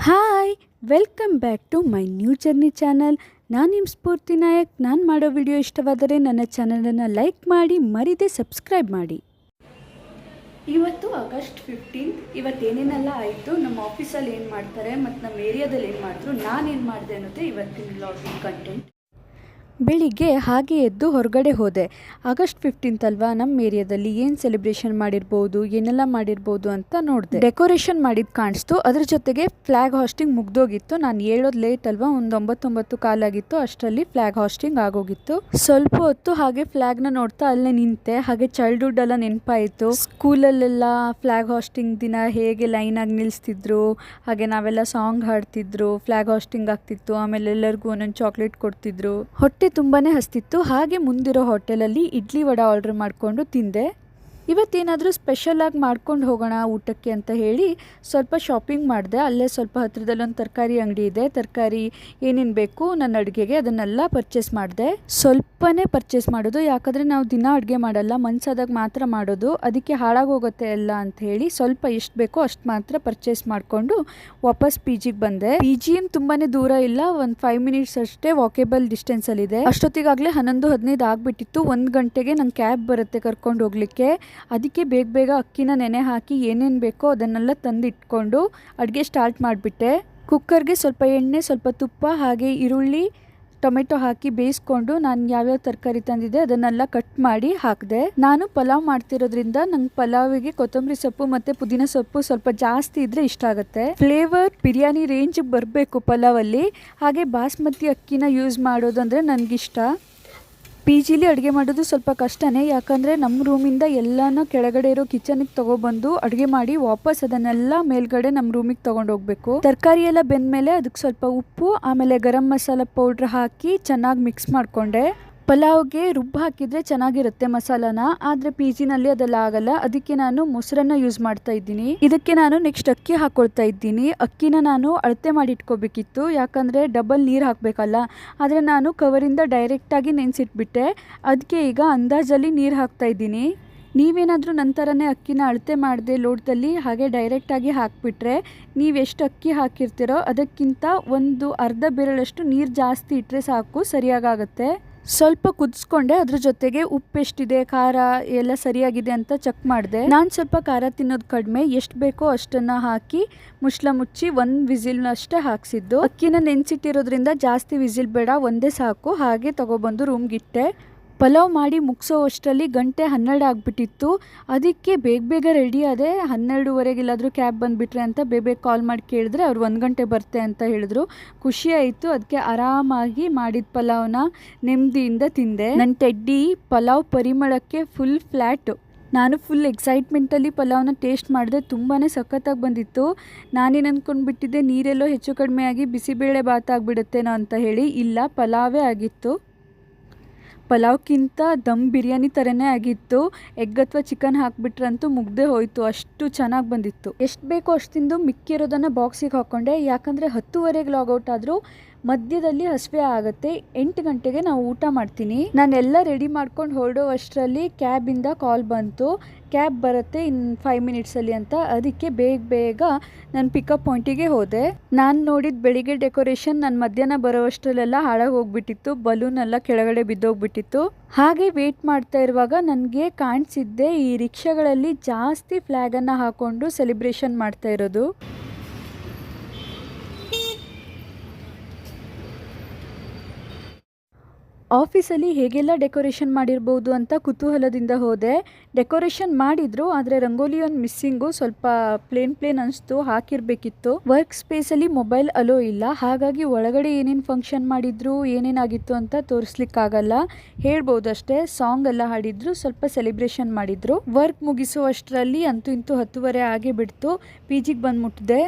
Hi welcome back to my new journey channel. ನಾನು ನಿಮ್ಮ ಸ್ಫೂರ್ತಿ ನಾಯಕ್. ನಾನು ಮಾಡೋ ವಿಡಿಯೋ ಇಷ್ಟವಾದರೆ ನನ್ನ ಚಾನಲನ್ನು ಲೈಕ್ ಮಾಡಿ, ಮರಿದೇ ಸಬ್ಸ್ಕ್ರೈಬ್ ಮಾಡಿ. ಇವತ್ತು ಆಗಸ್ಟ್ 15. ಇವತ್ತೇನೇನೆಲ್ಲ ಆಯಿತು, ನಮ್ಮ ಆಫೀಸಲ್ಲಿ ಏನು ಮಾಡ್ತಾರೆ ಮತ್ತು ನಮ್ಮ ಏರಿಯಾದಲ್ಲಿ ಏನು ಮಾಡಿದ್ರು, ನಾನೇನು ಮಾಡಿದೆ ಅನ್ನೋದೇ ಇವತ್ತಿನ ವ್ಲಾಗಿಂಗ್ ಕಂಟೆಂಟ್. ಬೆಳಿಗ್ಗೆ ಹಾಗೆ ಎದ್ದು ಹೊರಗಡೆ ಹೋದೆ. ಆಗಸ್ಟ್ 15 ಅಲ್ವಾ, ನಮ್ಮ ಏರಿಯಾದಲ್ಲಿ ಏನು ಸೆಲೆಬ್ರೇಷನ್ ಮಾಡಿರ್ಬೋದು, ಏನೆಲ್ಲ ಮಾಡಿರ್ಬೋದು ಅಂತ ನೋಡಿದೆ. ಡೆಕೋರೇಷನ್ ಮಾಡಿದ್ದು ಕಾಣಿಸ್ತು. ಅದ್ರ ಜೊತೆಗೆ ಫ್ಲ್ಯಾಗ್ ಹಾಸ್ಟಿಂಗ್ ಮುಗ್ದೋಗಿತ್ತು. ನಾನು ಹೇಳೋದು ಲೇಟ್ ಅಲ್ವಾ, ಒಂದು 9 ಕಾಲಾಗಿತ್ತು. ಅಷ್ಟರಲ್ಲಿ ಫ್ಲ್ಯಾಗ್ ಹಾಸ್ಟಿಂಗ್ ಆಗೋಗಿತ್ತು. ಸ್ವಲ್ಪ ಹೊತ್ತು ಹಾಗೆ ಫ್ಲ್ಯಾಗ್ನ ನೋಡ್ತಾ ಅಲ್ಲೇ ನಿಂತೆ. ಹಾಗೆ ಚೈಲ್ಡ್ಹುಡ್ ಎಲ್ಲ ನೆನಪಾಯಿತು. ಸ್ಕೂಲಲ್ಲೆಲ್ಲ ಫ್ಲ್ಯಾಗ್ ಹಾಸ್ಟಿಂಗ್ ದಿನ ಹೇಗೆ ಲೈನಾಗಿ ನಿಲ್ಲಿಸ್ತಿದ್ರು, ಹಾಗೆ ನಾವೆಲ್ಲ ಸಾಂಗ್ ಹಾಡ್ತಿದ್ರು, ಫ್ಲ್ಯಾಗ್ ಹಾಸ್ಟಿಂಗ್ ಆಗ್ತಿತ್ತು. ಆಮೇಲೆ ಎಲ್ಲರಿಗೂ ಒಂದೊಂದು ಚಾಕ್ಲೇಟ್ ಕೊಡ್ತಿದ್ರು. ಹೊಟ್ಟೆ ತುಂಬಾ ಹಸ್ತಿತ್ತು. ಹಾಗೆ ಮುಂದಿರೋ ಹೋಟೆಲಲ್ಲಿ ಇಡ್ಲಿ ವಡೆ ಆರ್ಡರ್ ಮಾಡಿಕೊಂಡು ತಿಂದೆ. ಇವತ್ತೇನಾದರೂ ಸ್ಪೆಷಲಾಗಿ ಮಾಡ್ಕೊಂಡು ಹೋಗೋಣ ಊಟಕ್ಕೆ ಅಂತ ಹೇಳಿ ಸ್ವಲ್ಪ ಶಾಪಿಂಗ್ ಮಾಡಿದೆ. ಅಲ್ಲೇ ಸ್ವಲ್ಪ ಹತ್ತಿರದಲ್ಲಿ ಒಂದು ತರಕಾರಿ ಅಂಗಡಿ ಇದೆ. ತರಕಾರಿ ಏನೇನು ಬೇಕು ನನ್ನ ಅಡುಗೆಗೆ ಅದನ್ನೆಲ್ಲ ಪರ್ಚೇಸ್ ಮಾಡಿದೆ. ಸ್ವಲ್ಪನೇ ಪರ್ಚೇಸ್ ಮಾಡೋದು, ಯಾಕಂದರೆ ನಾವು ದಿನ ಅಡುಗೆ ಮಾಡಲ್ಲ, ಮನ್ಸಾದಾಗ ಮಾತ್ರ ಮಾಡೋದು. ಅದಕ್ಕೆ ಹಾಳಾಗೋಗುತ್ತೆ ಎಲ್ಲ ಅಂತ ಹೇಳಿ ಸ್ವಲ್ಪ ಎಷ್ಟು ಬೇಕೋ ಅಷ್ಟು ಮಾತ್ರ ಪರ್ಚೇಸ್ ಮಾಡಿಕೊಂಡು ವಾಪಸ್ ಪಿ ಜಿಗೆ ಬಂದೆ. ಪಿ ಜಿ ಏನು ತುಂಬಾ ದೂರ ಇಲ್ಲ, ಒಂದು 5 ಮಿನಿಟ್ಸ್ ಅಷ್ಟೇ ವಾಕೇಬಲ್ ಡಿಸ್ಟೆನ್ಸಲ್ಲಿದೆ. ಅಷ್ಟೊತ್ತಿಗಾಗಲೇ 11:15 ಆಗಿಬಿಟ್ಟಿತ್ತು. 1 ಗಂಟೆಗೆ ನಂಗೆ ಕ್ಯಾಬ್ ಬರುತ್ತೆ ಕರ್ಕೊಂಡು ಹೋಗಲಿಕ್ಕೆ. ಅದಕ್ಕೆ ಬೇಗ ಅಕ್ಕಿನ ನೆನೆ ಹಾಕಿ ಏನೇನು ಬೇಕೋ ಅದನ್ನೆಲ್ಲ ತಂದಿಟ್ಕೊಂಡು ಅಡುಗೆ ಸ್ಟಾರ್ಟ್ ಮಾಡಿಬಿಟ್ಟೆ. ಕುಕ್ಕರ್ಗೆ ಸ್ವಲ್ಪ ಎಣ್ಣೆ, ಸ್ವಲ್ಪ ತುಪ್ಪ, ಹಾಗೆ ಈರುಳ್ಳಿ, ಟೊಮೆಟೊ ಹಾಕಿ ಬೇಯಿಸ್ಕೊಂಡು ನಾನು ಯಾವ್ಯಾವ ತರಕಾರಿ ತಂದಿದ್ದೆ ಅದನ್ನೆಲ್ಲ ಕಟ್ ಮಾಡಿ ಹಾಕಿದೆ. ನಾನು ಪಲಾವ್ ಮಾಡ್ತಿರೋದ್ರಿಂದ ನಂಗೆ ಪಲಾವಿಗೆ ಕೊತ್ತಂಬರಿ ಸೊಪ್ಪು ಮತ್ತು ಪುದೀನ ಸೊಪ್ಪು ಸ್ವಲ್ಪ ಜಾಸ್ತಿ ಇದ್ರೆ ಇಷ್ಟ ಆಗುತ್ತೆ. ಫ್ಲೇವರ್ ಬಿರಿಯಾನಿ ರೇಂಜಿಗೆ ಬರಬೇಕು ಪಲಾವಲ್ಲಿ. ಹಾಗೆ ಬಾಸ್ಮತಿ ಅಕ್ಕಿನ ಯೂಸ್ ಮಾಡೋದು ಅಂದರೆ ನನಗಿಷ್ಟ. ಪಿ ಜಿಲಿ ಅಡುಗೆ ಮಾಡೋದು ಸ್ವಲ್ಪ ಕಷ್ಟನೇ, ಯಾಕಂದರೆ ನಮ್ಮ ರೂಮಿಂದ ಎಲ್ಲನೂ ಕೆಳಗಡೆ ಇರೋ ಕಿಚನಿಗೆ ತೊಗೊಬಂದು ಅಡುಗೆ ಮಾಡಿ ವಾಪಸ್ ಅದನ್ನೆಲ್ಲ ಮೇಲ್ಗಡೆ ನಮ್ಮ ರೂಮಿಗೆ ತೊಗೊಂಡು ಹೋಗಬೇಕು. ತರಕಾರಿ ಎಲ್ಲ ಬೆಂದಮೇಲೆ ಅದಕ್ಕೆ ಸ್ವಲ್ಪ ಉಪ್ಪು, ಆಮೇಲೆ ಗರಂ ಮಸಾಲ ಪೌಡ್ರ್ ಹಾಕಿ ಚೆನ್ನಾಗಿ ಮಿಕ್ಸ್ ಮಾಡಿಕೊಂಡೆ. ಪಲಾವ್ಗೆ ರುಬ್ಬು ಹಾಕಿದರೆ ಚೆನ್ನಾಗಿರುತ್ತೆ ಮಸಾಲಾನ, ಆದರೆ ಪಿ ಜಿನಲ್ಲಿ ಅದೆಲ್ಲ ಆಗಲ್ಲ. ಅದಕ್ಕೆ ನಾನು ಮೊಸರನ್ನ ಯೂಸ್ ಮಾಡ್ತಾ ಇದ್ದೀನಿ. ಇದಕ್ಕೆ ನಾನು ನೆಕ್ಸ್ಟ್ ಅಕ್ಕಿ ಹಾಕ್ಕೊಳ್ತಾ ಇದ್ದೀನಿ. ಅಕ್ಕಿನ ನಾನು ಅಳತೆ ಮಾಡಿ ಇಟ್ಕೋಬೇಕಿತ್ತು, ಯಾಕಂದರೆ ಡಬಲ್ ನೀರು ಹಾಕಬೇಕಲ್ಲ. ಆದರೆ ನಾನು ಕವರಿಂದ ಡೈರೆಕ್ಟಾಗಿ ನೆನೆಸಿಟ್ಬಿಟ್ಟೆ. ಅದಕ್ಕೆ ಈಗ ಅಂದಾಜಲ್ಲಿ ನೀರು ಹಾಕ್ತಾ ಇದ್ದೀನಿ. ನೀವೇನಾದರೂ ನಂತರನೇ ಅಕ್ಕಿನ ಅಳತೆ ಮಾಡದೆ ಲೋಟದಲ್ಲಿ ಹಾಗೆ ಡೈರೆಕ್ಟಾಗಿ ಹಾಕಿಬಿಟ್ರೆ, ನೀವು ಎಷ್ಟು ಅಕ್ಕಿ ಹಾಕಿರ್ತೀರೋ ಅದಕ್ಕಿಂತ ಒಂದು ಅರ್ಧ ಬೆರಳಷ್ಟು ನೀರು ಜಾಸ್ತಿ ಇಟ್ಟರೆ ಸಾಕು, ಸರಿಯಾಗುತ್ತೆ. ಸ್ವಲ್ಪ ಕುದಿಸ್ಕೊಂಡೆ. ಅದ್ರ ಜೊತೆಗೆ ಉಪ್ಪು ಎಷ್ಟಿದೆ, ಖಾರ ಎಲ್ಲ ಸರಿಯಾಗಿದೆ ಅಂತ ಚೆಕ್ ಮಾಡಿದೆ. ನಾನು ಸ್ವಲ್ಪ ಖಾರ ತಿನ್ನೋದು ಕಡಿಮೆ, ಎಷ್ಟು ಬೇಕೋ ಅಷ್ಟನ್ನು ಹಾಕಿ ಮುಚ್ಚಳ ಮುಚ್ಚಿ 1 ವಿಸಿಲ್ನಷ್ಟೇ ಹಾಕ್ಸಿದ್ದು. ಅಕ್ಕಿನ ನೆನೆಸಿಟ್ಟಿರೋದ್ರಿಂದ ಜಾಸ್ತಿ ವಿಸಿಲ್ ಬೇಡ, ಒಂದೇ ಸಾಕು. ಹಾಗೆ ತಗೊಬಂದು ರೂಮ್ಗಿಟ್ಟೆ. ಪಲಾವ್ ಮಾಡಿ ಮುಗಿಸೋ ಅಷ್ಟರಲ್ಲಿ 12 ಆಗಿಬಿಟ್ಟಿತ್ತು. ಅದಕ್ಕೆ ಬೇಗ ರೆಡಿ ಆದೆ. 12:15 ಎಲ್ಲಾದರೂ ಕ್ಯಾಬ್ ಬಂದುಬಿಟ್ರೆ ಅಂತ ಬೇಗ ಕಾಲ್ ಮಾಡಿ ಕೇಳಿದ್ರೆ ಅವ್ರು 1 ಗಂಟೆ ಬರ್ತೆ ಅಂತ ಹೇಳಿದ್ರು. ಖುಷಿ ಆಯಿತು. ಅದಕ್ಕೆ ಆರಾಮಾಗಿ ಮಾಡಿದ ಪಲಾವ್ನ ನೆಮ್ಮದಿಯಿಂದ ತಿಂದೆ. ನನ್ನ ಟೆಡ್ಡಿ ಪಲಾವ್ ಪರಿಮಳಕ್ಕೆ ಫುಲ್ ಫ್ಲ್ಯಾಟು. ನಾನು ಫುಲ್ ಎಕ್ಸೈಟ್ಮೆಂಟಲ್ಲಿ ಪಲಾವ್ನ ಟೇಸ್ಟ್ ಮಾಡಿದೆ. ತುಂಬಾ ಸಖತ್ತಾಗಿ ಬಂದಿತ್ತು. ನಾನೇನು ಅಂದ್ಕೊಂಡ್ಬಿಟ್ಟಿದ್ದೆ ನೀರೆಲ್ಲೋ ಹೆಚ್ಚು ಕಡಿಮೆ ಆಗಿ ಬಿಸಿಬೇಳೆ ಬಾತ್ ಆಗಿಬಿಡುತ್ತೇನೋ ಅಂತ ಹೇಳಿ. ಇಲ್ಲ, ಪಲಾವೇ ಆಗಿತ್ತು. ಪಲಾವ್ಗಿಂತ ದಮ್ ಬಿರಿಯಾನಿ ಥರನೇ ಆಗಿತ್ತು. ಎಗ್ ಅಥವಾ ಚಿಕನ್ ಹಾಕಿಬಿಟ್ರಂತೂ ಮುಗ್ದೇ ಹೋಯಿತು, ಅಷ್ಟು ಚೆನ್ನಾಗಿ ಬಂದಿತ್ತು. ಎಷ್ಟು ಬೇಕೋ ಅಷ್ಟು ತಿಂದು ಮಿಕ್ಕಿರೋದನ್ನು ಬಾಕ್ಸಿಗೆ ಹಾಕ್ಕೊಂಡೆ. ಯಾಕಂದರೆ 10:30 ಲಾಗೌಟ್ ಆದರೂ ಮಧ್ಯದಲ್ಲಿ ಹಸಿವೆ ಆಗುತ್ತೆ. 8 ಗಂಟೆಗೆ ನಾವು ಊಟ ಮಾಡ್ತೀನಿ. ನಾನೆಲ್ಲ ರೆಡಿ ಮಾಡ್ಕೊಂಡು ಹೊರಡೋ ಅಷ್ಟರಲ್ಲಿ ಕ್ಯಾಬಿಂದ ಕಾಲ್ ಬಂತು, ಕ್ಯಾಬ್ ಬರುತ್ತೆ ಇನ್ನು 5 ಮಿನಿಟ್ಸಲ್ಲಿ ಅಂತ. ಅದಕ್ಕೆ ಬೇಗ ನಾನು ಪಿಕಪ್ ಪಾಯಿಂಟಿಗೆ ಹೋದೆ. ನಾನು ನೋಡಿದ ಬೆಳಿಗ್ಗೆ ಡೆಕೋರೇಷನ್ ನಾನು ಮಧ್ಯಾಹ್ನ ಬರೋ ಅಷ್ಟರಲ್ಲೆಲ್ಲ ಹಾಳಾಗಿ ಹೋಗ್ಬಿಟ್ಟಿತ್ತು. ಬಲೂನ್ ಎಲ್ಲ ಕೆಳಗಡೆ ಬಿದ್ದೋಗ್ಬಿಟ್ಟಿತ್ತು. ಹಾಗೆ ವೇಟ್ ಮಾಡ್ತಾ ಇರುವಾಗ ನನಗೆ ಕಾಣಿಸಿದ್ದೆ ಈ ರಿಕ್ಷಾಗಳಲ್ಲಿ ಜಾಸ್ತಿ ಫ್ಲ್ಯಾಗನ್ನು ಹಾಕ್ಕೊಂಡು ಸೆಲೆಬ್ರೇಷನ್ ಮಾಡ್ತಾ ಇರೋದು. ಆಫೀಸಲ್ಲಿ ಹೇಗೆಲ್ಲ ಡೆಕೋರೇಷನ್ ಮಾಡಿರ್ಬೋದು ಅಂತ ಕುತೂಹಲದಿಂದ ಹೋದೆ. ಡೆಕೋರೇಷನ್ ಮಾಡಿದ್ರು, ಆದರೆ ರಂಗೋಲಿ ಒಂದು ಮಿಸ್ಸಿಂಗು. ಸ್ವಲ್ಪ ಪ್ಲೇನ್ ಅನಿಸ್ತು, ಹಾಕಿರಬೇಕಿತ್ತು. ವರ್ಕ್ ಸ್ಪೇಸಲ್ಲಿ ಮೊಬೈಲ್ ಅಲೋ ಇಲ್ಲ, ಹಾಗಾಗಿ ಒಳಗಡೆ ಏನೇನು ಫಂಕ್ಷನ್ ಮಾಡಿದ್ರು, ಏನೇನಾಗಿತ್ತು ಅಂತ ತೋರಿಸ್ಲಿಕ್ಕಾಗಲ್ಲ. ಹೇಳ್ಬೋದಷ್ಟೇ. ಸಾಂಗ್ ಎಲ್ಲ ಹಾಡಿದ್ರು, ಸ್ವಲ್ಪ ಸೆಲೆಬ್ರೇಷನ್ ಮಾಡಿದ್ರು. ವರ್ಕ್ ಮುಗಿಸೋ ಅಷ್ಟರಲ್ಲಿ ಅಂತೂ ಇಂತೂ 10:30 ಆಗೇ ಬಿಡ್ತು. ಪಿ ಜಿಗೆ ಬಂದು ಮುಟ್ಟಿದೆ.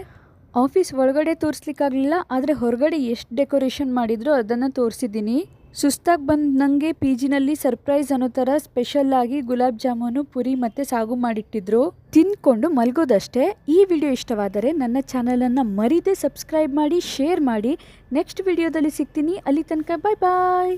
ಆಫೀಸ್ ಒಳಗಡೆ ತೋರಿಸ್ಲಿಕ್ಕಾಗಲಿಲ್ಲ, ಆದರೆ ಹೊರಗಡೆ ಎಷ್ಟು ಡೆಕೋರೇಷನ್ ಮಾಡಿದ್ರು ಅದನ್ನು ತೋರಿಸಿದ್ದೀನಿ. ಸುಸ್ತಾಗಿ ಬಂದು ನನಗೆ ಪಿ ಜಿನಲ್ಲಿ ಸರ್ಪ್ರೈಸ್ ಅನ್ನೋ ಥರ ಸ್ಪೆಷಲ್ಲಾಗಿ ಗುಲಾಬ್ ಜಾಮೂನು, ಪುರಿ ಮತ್ತು ಸಾಗು ಮಾಡಿಟ್ಟಿದ್ರು. ತಿಂದ್ಕೊಂಡು ಮಲಗೋದಷ್ಟೇ. ಈ ವಿಡಿಯೋ ಇಷ್ಟವಾದರೆ ನನ್ನ ಚಾನಲನ್ನು ಮರಿದೇ ಸಬ್ಸ್ಕ್ರೈಬ್ ಮಾಡಿ, ಶೇರ್ ಮಾಡಿ. ನೆಕ್ಸ್ಟ್ ವಿಡಿಯೋದಲ್ಲಿ ಸಿಗ್ತೀನಿ. ಅಲ್ಲಿ ತನಕ ಬಾಯ್.